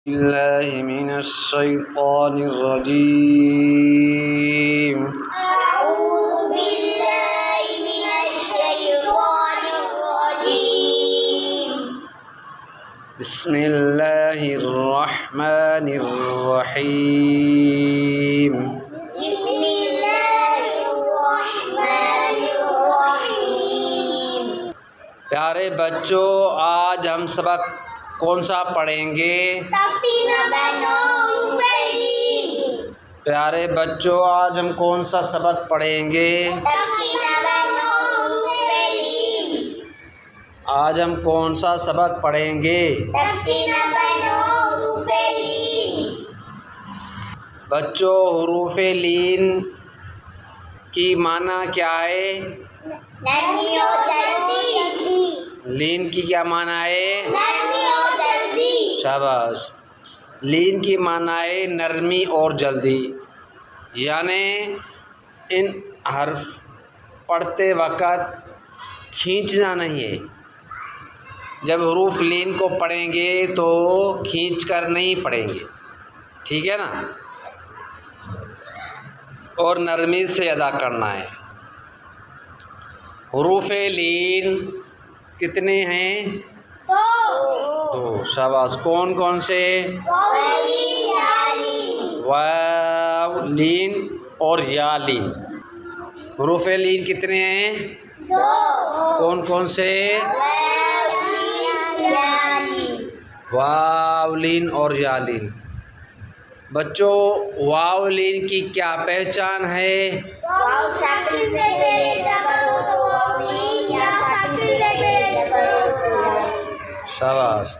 बिल्लाहि मिनश्शैतानिर्रजीम। अऊज़ु बिल्लाहि मिनश्शैतानिर्रजीम। बिस्मिल्लाहिर्रहमानिर्रहीम। बिस्मिल्लाहिर्रहमानिर्रहीम। प्यारे बच्चों, आज हम सबक कौन सा पढ़ेंगे? प्यारे बच्चों, आज हम कौन सा सबक पढ़ेंगे? आज हम कौन सा सबक पढ़ेंगे? बच्चों, हुरूफ़े लीन की माना क्या है? नरमी और जल्दी। लीन की क्या माना है? नरमी और जल्दी। शाबाश। लीन की माना है नरमी और जल्दी, यानी इन हर्फ पढ़ते वक़्त खींचना नहीं है। जब हुरूफ लीन को पढ़ेंगे तो खींच कर नहीं पढ़ेंगे, ठीक है ना? और नरमी से अदा करना है। हुरूफ़े लीन कितने हैं? दो। शाबाश। कौन कौन से? वाव लीन और या लीन। हुरूफ़े लीन कितने हैं? कौन कौन से? वाव लीन और या लीन। बच्चों, वाव लीन की क्या पहचान है? शाबाश।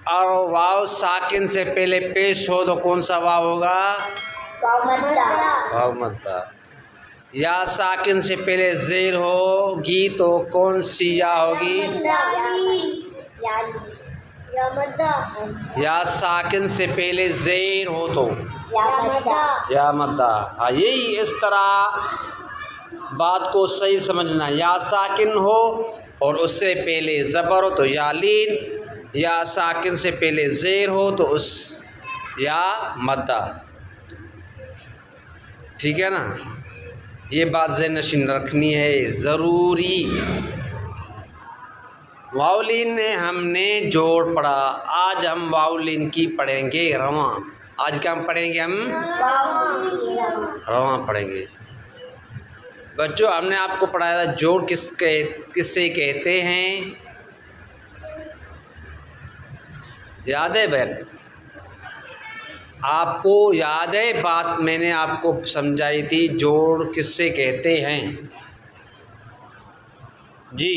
और वाव साकिन से पहले पेश हो तो कौन सा वाव होगा? वाव मद्दा। या साकिन से पहले ज़ेर होगी तो कौन सी या होगी? या साकिन से पहले ज़ेर हो तो या मद्दा। हाँ, यही इस तरह बात को सही समझना। या साकिन हो और उससे पहले ज़बर हो तो या लीन, या साकिन से पहले ज़ेर हो तो उस या मद्दा, ठीक है ना? ये बात ज़हन-नशीन रखनी है, ज़रूरी। वावलीन में हमने जोड़ पढ़ा, आज हम वावलीन की पढ़ेंगे रवां। आज क्या पढ़ेंगे हम? रवां पढ़ेंगे। बच्चों, हमने आपको पढ़ाया था जोड़ किससे कहते हैं? याद है बहन? आपको याद है बात मैंने आपको समझाई थी, जोड़ किससे कहते हैं? जी,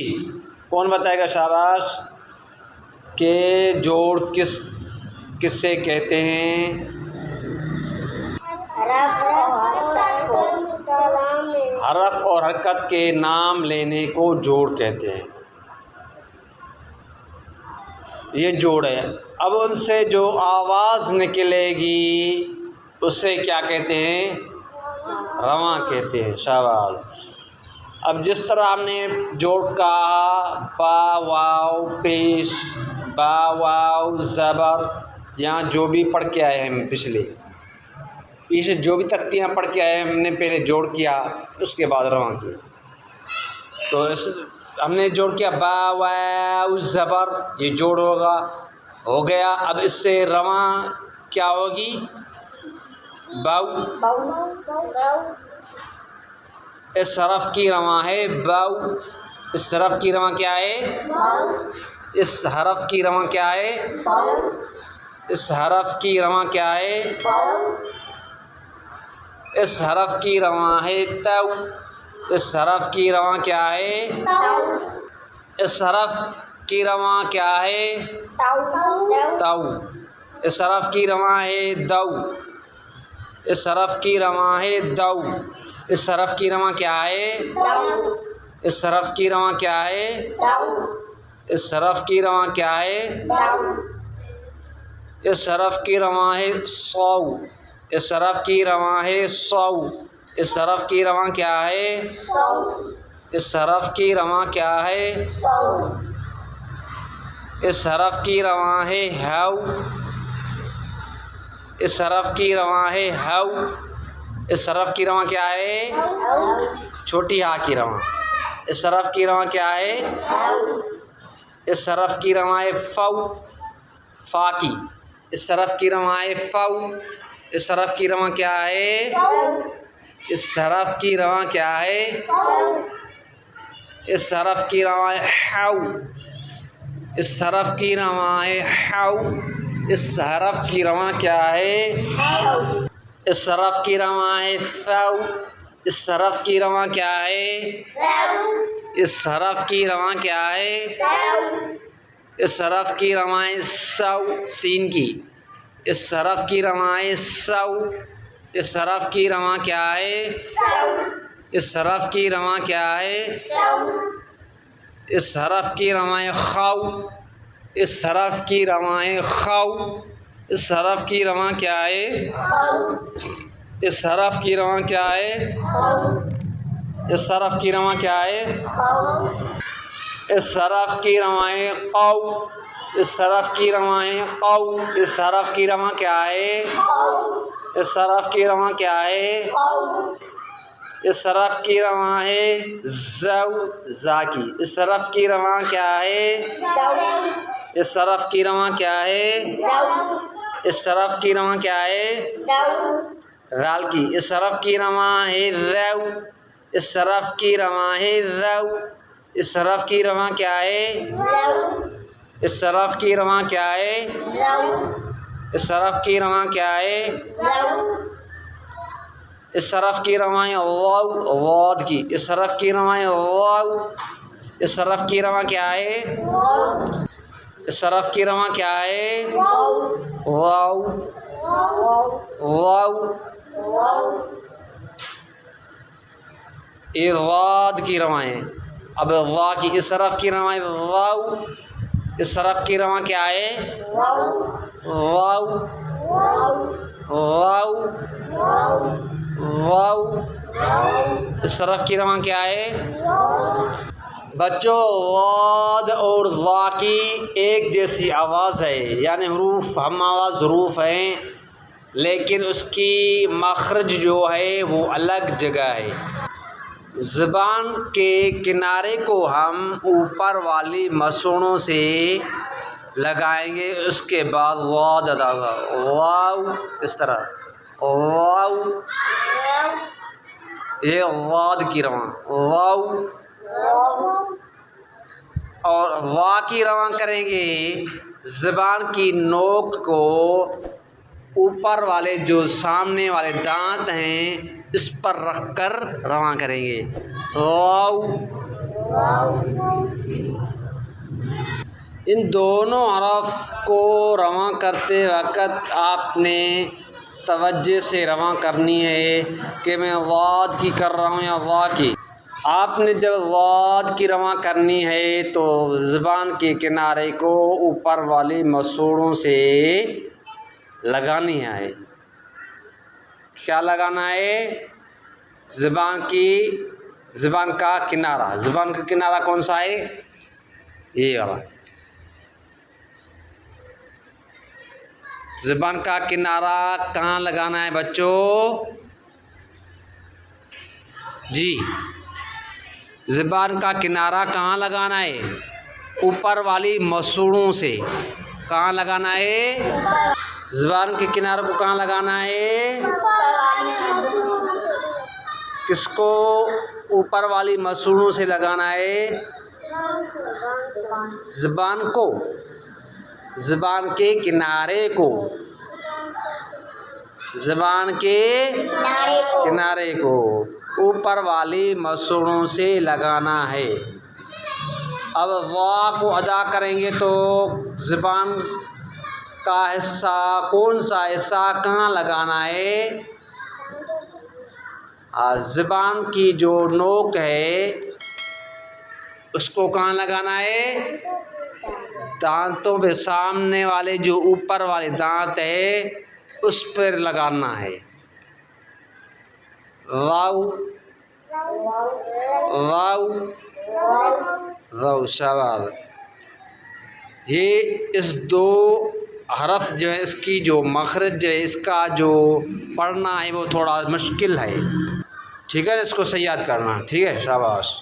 कौन बताएगा? शाबाश। के जोड़ किससे कहते हैं? हरफ और हरकत के नाम लेने को जोड़ कहते हैं। ये जोड़ है। अब उनसे जो आवाज़ निकलेगी उसे क्या कहते हैं? रवां कहते हैं। शाबाश। अब जिस तरह हमने जोड़ कहा, बा वाव पेश, बा वाव ज़बर, यहाँ जो भी पढ़ के आए हैं हम पीछे जो भी तख्तियाँ पढ़ के आए हैं, हमने पहले जोड़ किया, उसके बाद रवां किया। तो इस हमने जोड़ किया बा वाव ज़बर, ये जोड़ हो गया। अब इससे रवां क्या होगी? बाउ। इस हरफ की रवां है बाउ। इस हरफ की रवां क्या है? इस हरफ की रवां क्या है? इस हरफ की रवां क्या है? इस हरफ की रवां है ताउ। इस हरफ की रवां क्या है? इस हरफ की रवां क्या है? ताउ। इस हरफ की रवां है दाउ। इस हरफ की रवां है दाउ। इस हरफ की रवां क्या है? इस हरफ की रवां क्या है? इस हरफ की रवां क्या है? इस हरफ की रवां है सौ। इस हरफ की रवां है सौ। इस हरफ की रवां क्या है? इस हरफ की रवां क्या है? इस हरफ की रवां है हाउ। इस हरफ की रवां है हाउ। इस हरफ की रवां क्या है? छोटी हा की रवां। इस हरफ की रवां क्या है? इस हरफ की रवां है फ़ौ, फ़ा की। इस हरफ की रवां है फ़ौ। इस हरफ की रवां क्या है? इस हरफ की रवां क्या है? इस हरफ की रवां है हाउ। इस हरफ की रवां है हाउ। इस हरफ की रवां क्या है? इस हरफ की रवां है फ़ौ। इस हरफ की रवां क्या है? इस हरफ की रवां क्या है? इस हरफ की रवां है सौ, सीन की। इस हरफ की रवां है सौ। इस हरफ की रवां क्या है? इस हरफ की रवां क्या है? इस हरफ की रवां है खौ। इस हरफ की रवां है खौ। इस हरफ की रवां क्या है? इस हरफ की रवां क्या है? इस हरफ की रवां क्या है? इस हरफ की रवां है औ। इस हरफ की रवां है औ। इस हरफ की रवां क्या है? इस हरफ की रवां क्या है? इस हरफ की रवां है ज़ौ, ज़ा की। इस हरफ की रवां क्या है? इस हरफ की रवां क्या है? इस हरफ की रवां क्या है? राल की। इस हरफ की रवां है रौ। इस हरफ की रवां है रौ। इस हरफ की रवां क्या है? इस हरफ की रवां क्या है? इस हरफ की रवां क्या है? इस हरफ की रवां है वाव, वाद की। इस हरफ की रवां है वाव। इस हरफ की रवां क्या है? इस हरफ की रवां क्या है? वाव, वाव। ये वाद की रवां है। अब वा की। इस हरफ की रवां है वाव। इस हरफ की रवां क्या है? वाव, वाव, वाव। इस हरफ की रवां क्या है? बच्चों, वाद और वा की एक जैसी आवाज़ है, यानी हरूफ हम आवाज़ हरूफ हैं, लेकिन उसकी मखरज जो है वो अलग जगह है। ज़बान के किनारे को हम ऊपर वाली मसूड़ों से लगाएंगे। उसके बाद वाद अदा होगा। वाव, इस तरह वाव। ये वाद की रवां वाव। और वा की रवां करेंगे। ज़बान की नोक को ऊपर वाले जो सामने वाले दांत हैं इस पर रखकर रवां करेंगे। वाव। इन दोनों हरफ को रवां करते वक़्त आपने तवज्जो से रवां करनी है कि मैं वाद की कर रहा हूँ या वा की। आपने जब वाद की रवां करनी है तो ज़बान के किनारे को ऊपर वाली मसूड़ों से लगानी है। क्या लगाना है? ज़बान का किनारा। ज़बान का किनारा कौन सा है? ये वाला। ज़बान का किनारा कहाँ लगाना है बच्चों? जी, ज़बान का किनारा कहाँ लगाना है? ऊपर वाली मसूड़ों से। कहाँ लगाना है? ज़बान के किनारे को कहाँ लगाना है? किसको ऊपर वाली मसूड़ों से लगाना है? ज़बान को, ज़बान के किनारे को, ज़बान के किनारे को ऊपर वाली मसूड़ों से लगाना है। अब वा को अदा करेंगे तो ज़बान का हिस्सा कौन सा हिस्सा कहाँ लगाना है? ज़बान की जो नोक है उसको कहाँ लगाना है? दांतों पे सामने वाले जो ऊपर वाले दांत है उस पर लगाना है। वाव, वाव, वाव। शाबाश। ये इस दो हरफ जो है इसकी जो मखरज है, इसका जो पढ़ना है वो थोड़ा मुश्किल है, ठीक है। इसको सही याद करना, ठीक है, शाबाश।